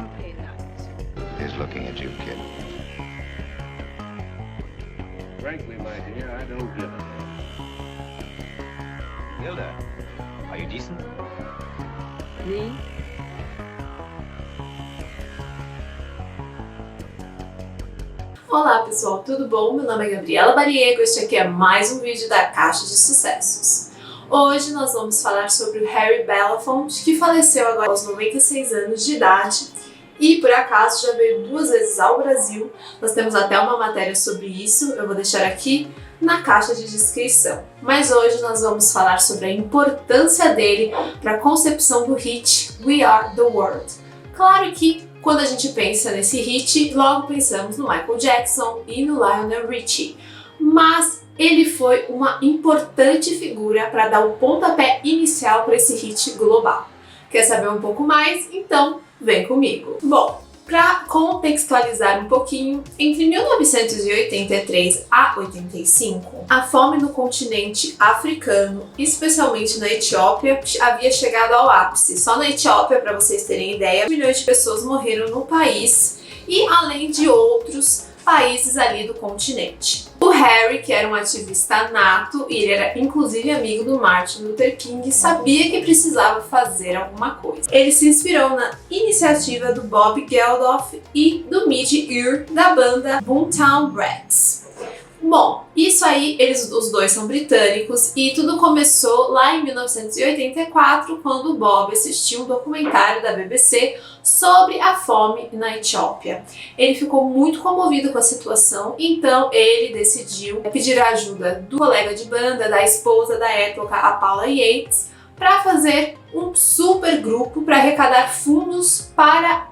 Pompeii night. He's looking at you, kid. Frankly, my dear, I don't give a damn. Hilda, are you decent? Me? Olá pessoal, tudo bom? Meu nome é Gabriela Bariego e este aqui é mais um vídeo da Caixa de Sucessos. Hoje nós vamos falar sobre o Harry Belafonte, que faleceu agora aos 96 anos de idade e por acaso já veio 2 vezes ao Brasil. Nós temos até uma matéria sobre isso, eu vou deixar aqui na caixa de descrição. Mas hoje nós vamos falar sobre a importância dele para a concepção do hit We Are The World. Claro que quando a gente pensa nesse hit, logo pensamos no Michael Jackson e no Lionel Richie, mas ele foi uma importante figura para dar o pontapé inicial para esse hit global. Quer saber um pouco mais? Então vem comigo! Bom, para contextualizar um pouquinho, entre 1983 a 85, a fome no continente africano, especialmente na Etiópia, havia chegado ao ápice. Só na Etiópia, para vocês terem ideia, milhões de pessoas morreram no país e além de outros países ali do continente. O Harry, que era um ativista nato, e ele era inclusive amigo do Martin Luther King, sabia que precisava fazer alguma coisa. Ele se inspirou na iniciativa do Bob Geldof e do Mid-Ear da banda Boomtown Rats. Bom, isso aí, os dois são britânicos e tudo começou lá em 1984, quando o Bob assistiu um documentário da BBC sobre a fome na Etiópia. Ele ficou muito comovido com a situação, então ele decidiu pedir a ajuda do colega de banda, da esposa da época, a Paula Yates, para fazer um super grupo para arrecadar fundos para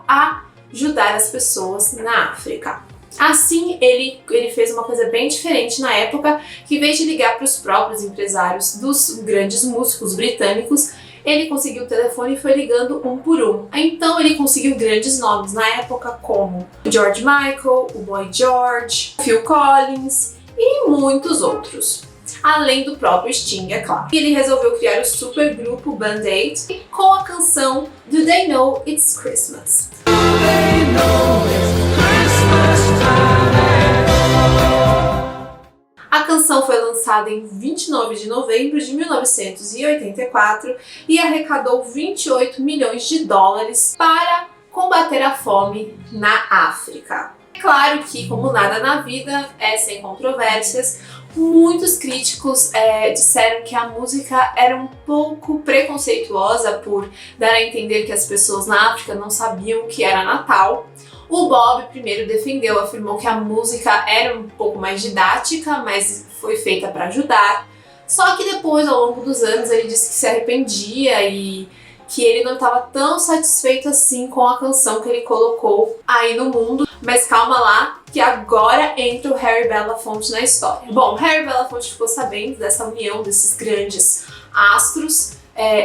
ajudar as pessoas na África. Assim, ele fez uma coisa bem diferente na época, que em vez de ligar para os próprios empresários dos grandes músicos britânicos, ele conseguiu o telefone e foi ligando um por um. Então ele conseguiu grandes nomes na época como o George Michael, o Boy George, Phil Collins e muitos outros. Além do próprio Sting, é claro. E ele resolveu criar o supergrupo Band Aid com a canção Do They Know It's Christmas. A canção foi lançada em 29 de novembro de 1984 e arrecadou 28 milhões de dólares para combater a fome na África. É claro que, como nada na vida, é sem controvérsias, muitos críticos disseram que a música era um pouco preconceituosa por dar a entender que as pessoas na África não sabiam o que era Natal. O Bob primeiro defendeu, afirmou que a música era um pouco mais didática, mas foi feita para ajudar. Só que depois, ao longo dos anos, ele disse que se arrependia e que ele não estava tão satisfeito assim com a canção que ele colocou aí no mundo. Mas calma lá, que agora entra o Harry Belafonte na história. Bom, Harry Belafonte ficou sabendo dessa união desses grandes astros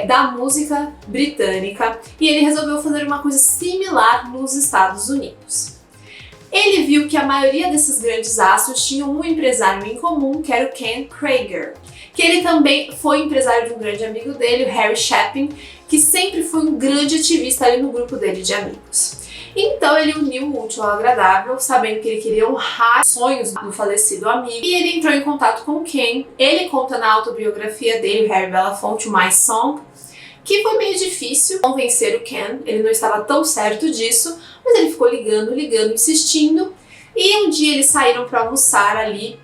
da música britânica e ele resolveu fazer uma coisa similar nos Estados Unidos. Ele viu que a maioria desses grandes astros tinham um empresário em comum, que era o Ken Krager, que ele também foi empresário de um grande amigo dele, o Harry Chapin, que sempre foi um grande ativista ali no grupo dele de amigos. Então ele uniu o útil ao agradável, sabendo que ele queria honrar os sonhos do falecido amigo, e ele entrou em contato com o Ken. Ele conta na autobiografia dele, o Harry Belafonte, o My Song, que foi meio difícil convencer o Ken, ele não estava tão certo disso, mas ele ficou ligando, insistindo, e um dia eles saíram para almoçar ali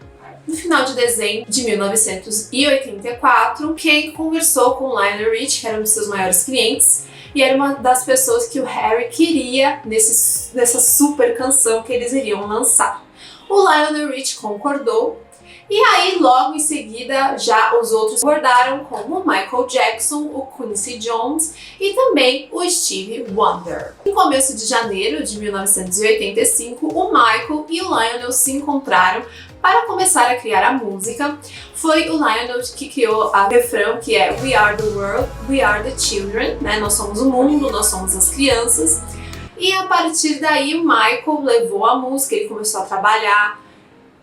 no final de dezembro de 1984. Ken conversou com o Lionel Richie, que era um dos seus maiores clientes, e era uma das pessoas que o Harry queria nessa super canção que eles iriam lançar. O Lionel Richie concordou, e aí logo em seguida já os outros concordaram, como o Michael Jackson, o Quincy Jones e também o Stevie Wonder. No começo de janeiro de 1985, o Michael e o Lionel se encontraram para começar a criar a música. Foi o Lionel que criou a refrão, que é We are the world, we are the children, né? Nós somos o mundo, nós somos as crianças. E a partir daí o Michael levou a música, ele começou a trabalhar.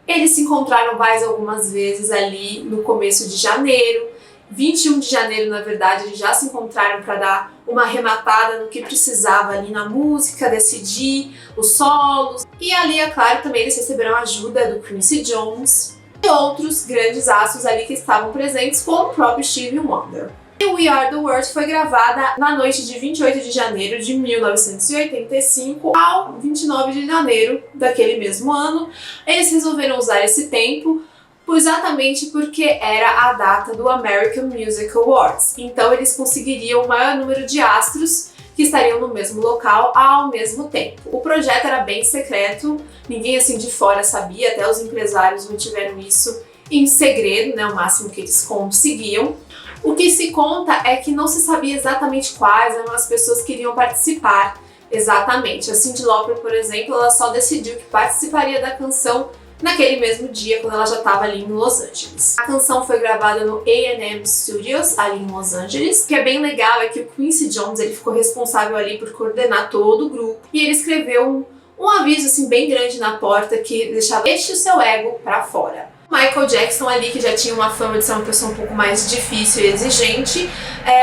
Eles se encontraram mais algumas vezes ali no começo de janeiro 21 de janeiro, na verdade, eles já se encontraram para dar uma arrematada no que precisava ali na música, decidir os solos. E ali, é claro, também eles receberam a ajuda do Quincy Jones e outros grandes astros ali que estavam presentes, como o próprio Stevie Wonder. E We Are The World foi gravada na noite de 28 de janeiro de 1985 ao 29 de janeiro daquele mesmo ano. Eles resolveram usar esse tempo exatamente porque era a data do American Music Awards. Então eles conseguiriam o maior número de astros que estariam no mesmo local ao mesmo tempo. O projeto era bem secreto, ninguém assim de fora sabia, até os empresários mantiveram isso em segredo, né, o máximo que eles conseguiam. O que se conta é que não se sabia exatamente quais eram as pessoas que iriam participar exatamente. A Cyndi Lauper, por exemplo, ela só decidiu que participaria da canção naquele mesmo dia, quando ela já estava ali em Los Angeles. A canção foi gravada no A&M Studios, ali em Los Angeles. O que é bem legal é que o Quincy Jones ele ficou responsável ali por coordenar todo o grupo e ele escreveu um aviso assim bem grande na porta que deixava "Deixe o seu ego pra fora". Michael Jackson ali, que já tinha uma fama de ser uma pessoa um pouco mais difícil e exigente,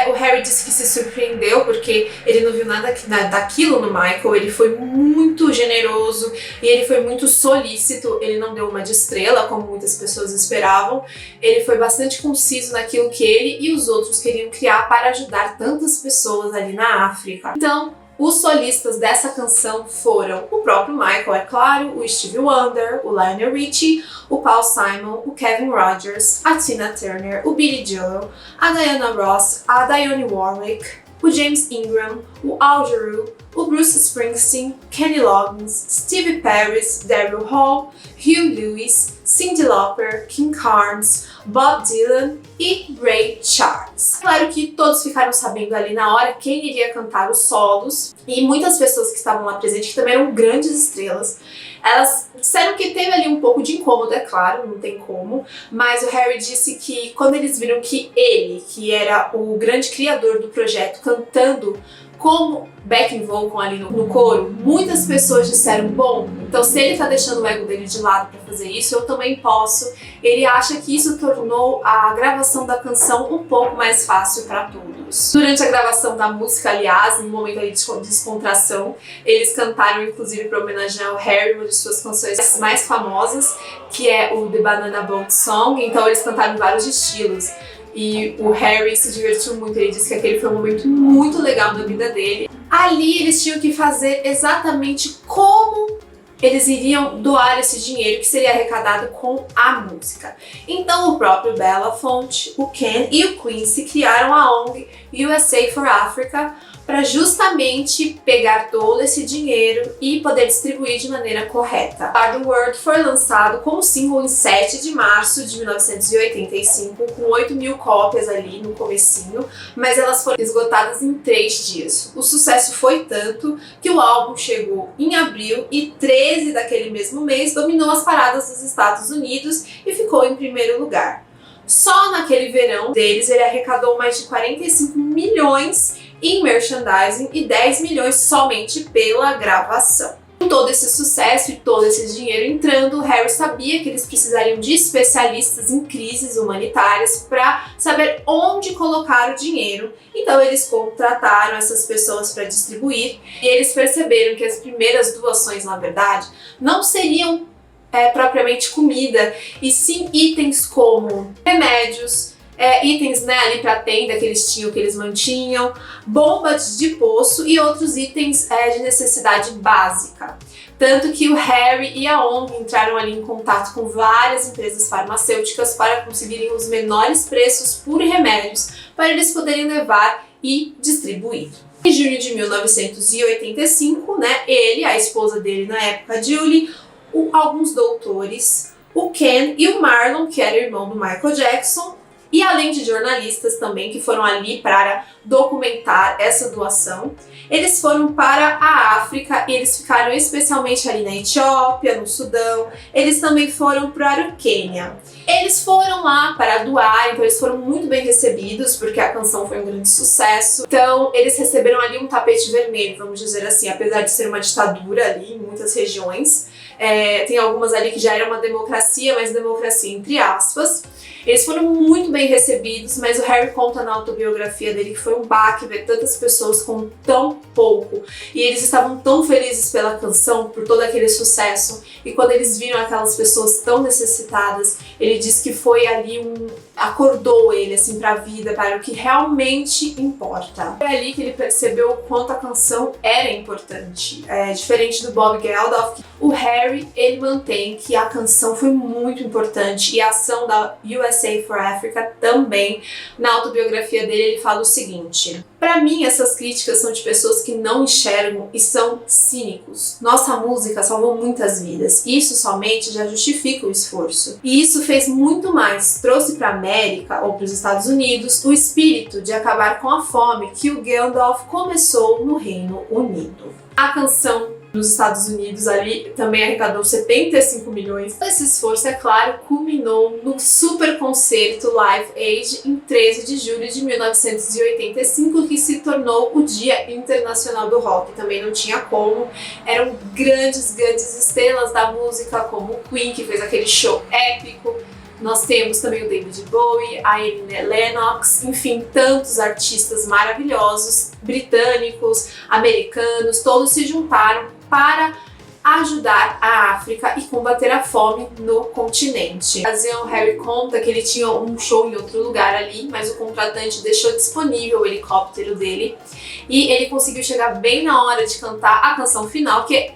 o Harry disse que se surpreendeu porque ele não viu nada daquilo no Michael. Ele foi muito generoso e ele foi muito solícito. Ele não deu uma de estrela, como muitas pessoas esperavam. Ele foi bastante conciso naquilo que ele e os outros queriam criar para ajudar tantas pessoas ali na África. Então, os solistas dessa canção foram o próprio Michael, é claro, o Stevie Wonder, o Lionel Richie, o Paul Simon, o Kevin Rogers, a Tina Turner, o Billy Joel, a Diana Ross, a Dionne Warwick, o James Ingram, o Al Jarreau, o Bruce Springsteen, Kenny Loggins, Steve Paris, Daryl Hall, Hugh Lewis, Cyndi Lauper, King Carnes, Bob Dylan e Ray Charles. Claro que todos ficaram sabendo ali na hora quem iria cantar os solos e muitas pessoas que estavam lá presentes, que também eram grandes estrelas, elas disseram que teve ali um pouco de incômodo, é claro, não tem como, mas o Harry disse que quando eles viram que ele, que era o grande criador do projeto, cantando como backing vocal ali no coro, muitas pessoas disseram, bom, então se ele tá deixando o ego dele de lado para fazer isso, eu também posso. Ele acha que isso tornou a gravação da canção um pouco mais fácil para todos. Durante a gravação da música, aliás, no momento ali de descontração, eles cantaram inclusive para homenagear o Harry, uma de suas canções mais famosas, que é o The Banana Boat Song. Então eles cantaram em vários estilos. E o Harry se divertiu muito, ele disse que aquele foi um momento muito legal na vida dele. Ali eles tinham que fazer exatamente como eles iriam doar esse dinheiro que seria arrecadado com a música. Então o próprio Belafonte, o Ken e o Quincy criaram a ONG USA for Africa para justamente pegar todo esse dinheiro e poder distribuir de maneira correta. We Are The World foi lançado como single em 7 de março de 1985, com 8.000 cópias ali no comecinho, mas elas foram esgotadas em 3 dias. O sucesso foi tanto que o álbum chegou em abril e 13 daquele mesmo mês dominou as paradas dos Estados Unidos e ficou em primeiro lugar. Só naquele verão deles ele arrecadou mais de 45 milhões em merchandising e 10 milhões somente pela gravação. Com todo esse sucesso e todo esse dinheiro entrando, o Harry sabia que eles precisariam de especialistas em crises humanitárias para saber onde colocar o dinheiro. Então eles contrataram essas pessoas para distribuir e eles perceberam que as primeiras doações, na verdade, não seriam propriamente comida, e sim itens como remédios, itens, né, ali para tenda que eles tinham, que eles mantinham, bombas de poço e outros itens de necessidade básica. Tanto que o Harry e a ONG entraram ali em contato com várias empresas farmacêuticas para conseguirem os menores preços por remédios para eles poderem levar e distribuir. Em junho de 1985, né, ele, a esposa dele na época, Julie, alguns doutores, o Ken e o Marlon, que era irmão do Michael Jackson, e além de jornalistas também que foram ali para documentar essa doação, eles foram para a África e eles ficaram especialmente ali na Etiópia, no Sudão. Eles também foram para o Quênia. Eles foram lá para doar, então eles foram muito bem recebidos porque a canção foi um grande sucesso. Então eles receberam ali um tapete vermelho, vamos dizer assim, apesar de ser uma ditadura ali em muitas regiões. Tem algumas ali que já era uma democracia, mas democracia entre aspas. Eles foram muito bem recebidos, mas o Harry conta na autobiografia dele que foi um baque ver tantas pessoas com tão pouco. E eles estavam tão felizes pela canção, por todo aquele sucesso. E quando eles viram aquelas pessoas tão necessitadas, ele diz que foi ali acordou ele assim para a vida, para o que realmente importa. Foi ali que ele percebeu o quanto a canção era importante. Diferente do Bob Geldof, o Harry ele mantém que a canção foi muito importante e a ação da USA for Africa também. Na autobiografia dele ele fala o seguinte: para mim essas críticas são de pessoas que não enxergam e são cínicos. Nossa música salvou muitas vidas. Isso somente já justifica o esforço. E isso fez muito mais. Trouxe para a América ou para os Estados Unidos o espírito de acabar com a fome que o Geldof começou no Reino Unido. A canção nos Estados Unidos ali também arrecadou 75 milhões. Esse esforço, é claro, culminou no super concerto Live Aid em 13 de julho de 1985, que se tornou o Dia Internacional do Rock. Também não tinha como, eram grandes estrelas da música, como o Queen, que fez aquele show épico. Nós temos também o David Bowie, a Annie Lennox, enfim, tantos artistas maravilhosos, britânicos, americanos, todos se juntaram para ajudar a África e combater a fome no continente. Na ocasião, Harry conta que ele tinha um show em outro lugar ali, mas o contratante deixou disponível o helicóptero dele e ele conseguiu chegar bem na hora de cantar a canção final, que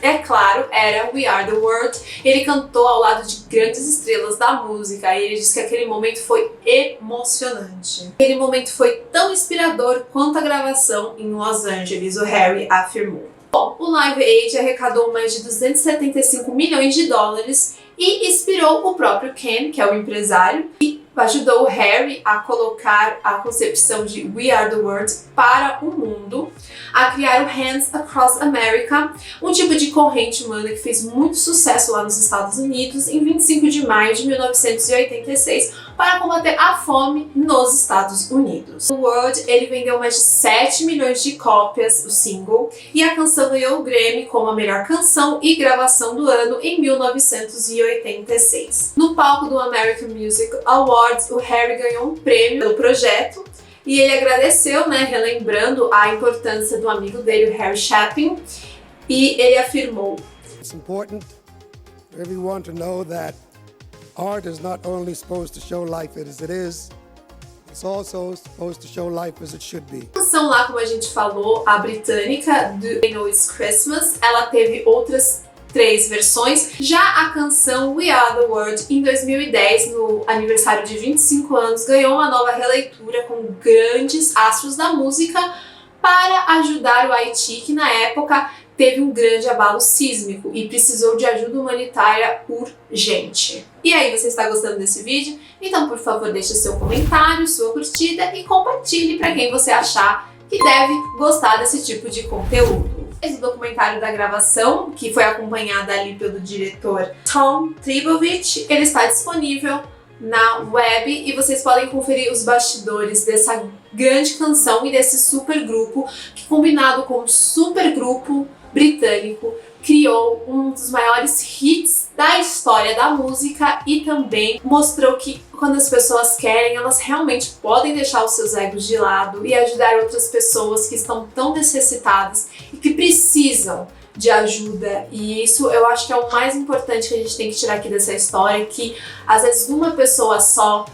é claro, era We Are The World. Ele cantou ao lado de grandes estrelas da música e ele disse que aquele momento foi emocionante. Aquele momento foi tão inspirador quanto a gravação em Los Angeles, o Harry afirmou. Bom, o Live Aid arrecadou mais de 275 milhões de dólares e inspirou o próprio Ken, que é o empresário, e ajudou o Harry a colocar a concepção de We Are The World para o mundo, a criar o Hands Across America, um tipo de corrente humana que fez muito sucesso lá nos Estados Unidos em 25 de maio de 1986 para combater a fome nos Estados Unidos. O World ele vendeu mais de 7 milhões de cópias, o single, e a canção ganhou o Grammy como a melhor canção e gravação do ano em 1986. No palco do American Music Awards, o Harry ganhou um prêmio pelo projeto e ele agradeceu, relembrando a importância do amigo dele, o Harry Chapin, e ele afirmou: It's important for everyone to know that art is not only supposed to show life as it is, it's also supposed to show life as it should be. A canção lá, como a gente falou, a britânica, do I Know It's Christmas, ela teve outras 3 versões. Já a canção We Are The World, em 2010, no aniversário de 25 anos, ganhou uma nova releitura com grandes astros da música para ajudar o Haiti, que na época teve um grande abalo sísmico e precisou de ajuda humanitária urgente. E aí, você está gostando desse vídeo? Então, por favor, deixe seu comentário, sua curtida e compartilhe para quem você achar que deve gostar desse tipo de conteúdo. O documentário da gravação, que foi acompanhada ali pelo diretor Tom Tribovich, ele está disponível na web e vocês podem conferir os bastidores dessa grande canção e desse super grupo que, combinado com um super grupo britânico, criou um dos maiores hits da história da música e também mostrou que quando as pessoas querem, elas realmente podem deixar os seus egos de lado e ajudar outras pessoas que estão tão necessitadas e que precisam de ajuda. E isso eu acho que é o mais importante que a gente tem que tirar aqui dessa história, que às vezes uma pessoa só,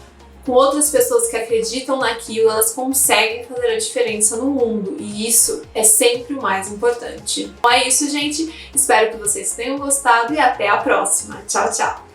com outras pessoas que acreditam naquilo, elas conseguem fazer a diferença no mundo, e isso é sempre o mais importante. Então é isso, gente. Espero que vocês tenham gostado e até a próxima. Tchau, tchau!